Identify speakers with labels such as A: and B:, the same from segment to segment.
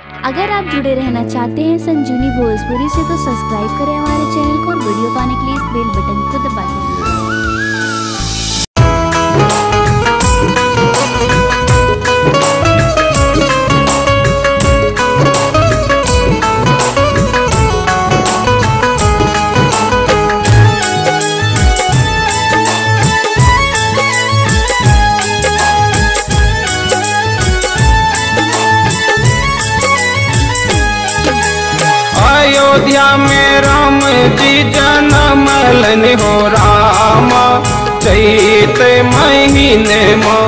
A: अगर आप जुड़े रहना चाहते हैं संजीवनी भोजपुरी से तो सब्सक्राइब करें हमारे चैनल को और वीडियो पाने के लिए इस बेल बटन को दबा दें।
B: अयोध्या में राम जी जन्म लन हो राम चैत महीने में।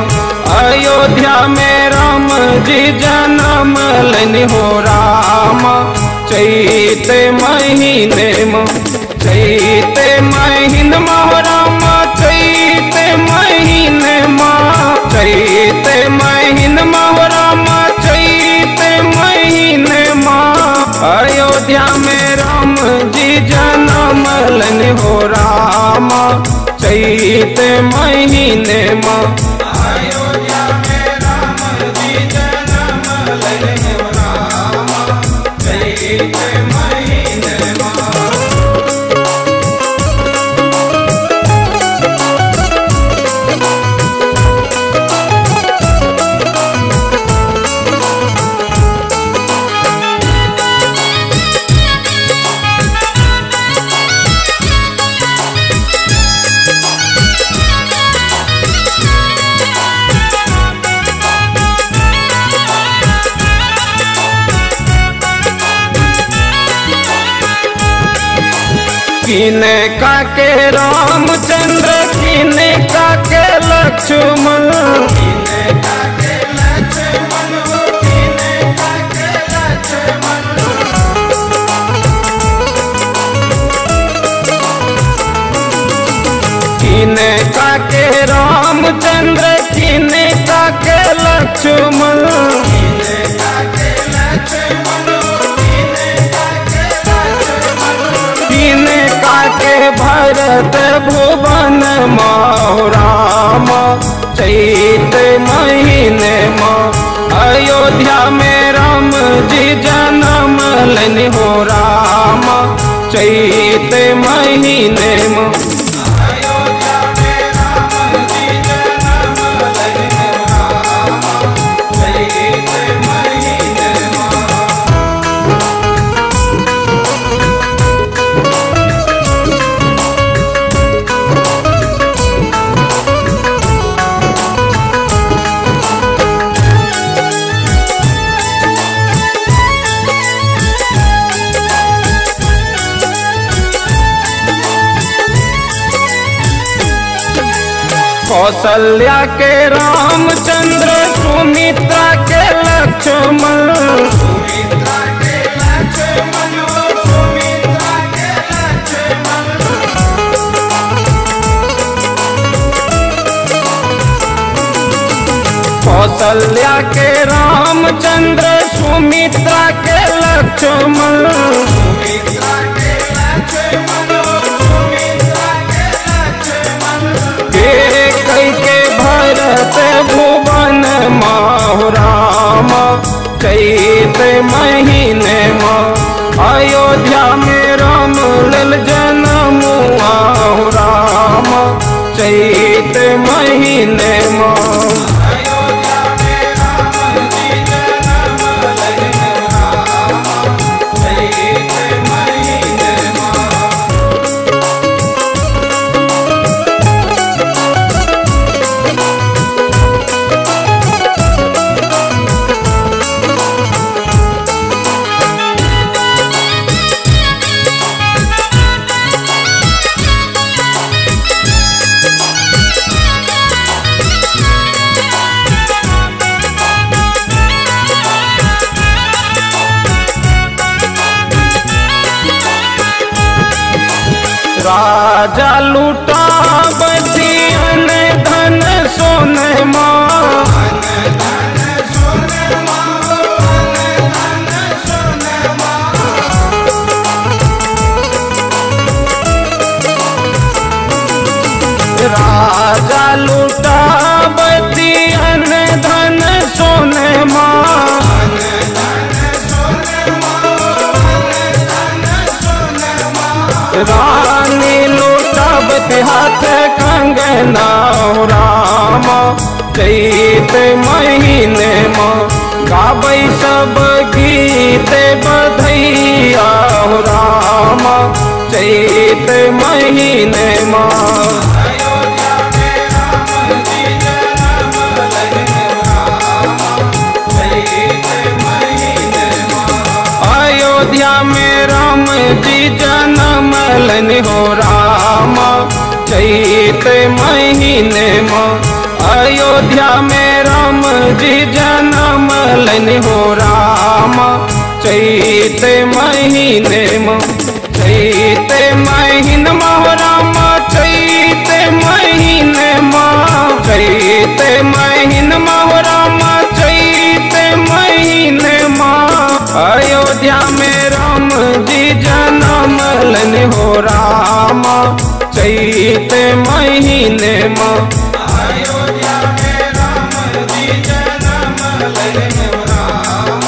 B: अयोध्या में राम जी जन्म लन हो राम चैत महीने में। चैत महीने में हो राम चैत महीने में। चैत महीने में हो राम चैत महीने में। अयोध्या में राम जी जन्म लन हो राम चैत महीने में। अयोध्या में राम जी जन्म लन हो राम चैत महीने में। किने का के रामचंद्र किने का के लक्ष्मण। किने का के लक्ष्मण किने का के लक्ष्मण। किने का के रामचंद्र किने का के लक्ष्मण। किने का के लक्ष्मण किने का के भरत भुवन माँ राम चैत महीने में। अयोध्या में राम जी जन्म लन हो राम चैत महीने में। अयोध्या में राम जी जन्म लन हो राम चैत महीने में। कौशल्या के रामचंद्र सुमित्रा के लक्ष्मण। सुमित्रा के लक्ष्मण सुमित्रा के लक्ष्मण। कौशल्या के रामचंद्र सुमित्रा के लक्ष्मण। सुमित्रा के लक्ष्मण सुमित्रा के लक्ष्मण। के भरत भुवन माँ राम चैत महीने में। अयोध्या में राम लल जन्म राम चैत महीने में। राजा लूटा बधियन धन सोने माँ। राजा लूटा बधियन धन सोने माँ। हाथ कंगना हो राम चैत महीने में गाबै सब गीत बधैया हो राम चैत महीने में। अयोध्या में राम जी जन्म लन हो राम चैत महीने में। अयोध्या में राम जी जन्म लन हो राम चैत महीने में। चैत महीने में हो राम चैत महीने में। चैत महीने में हो राम चैत महीने में। अयोध्या में राम जी जन्म लन हो राम चैत महीने में। अयोध्या में राम जी जन्म लन हो राम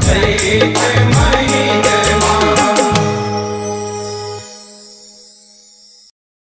B: चैत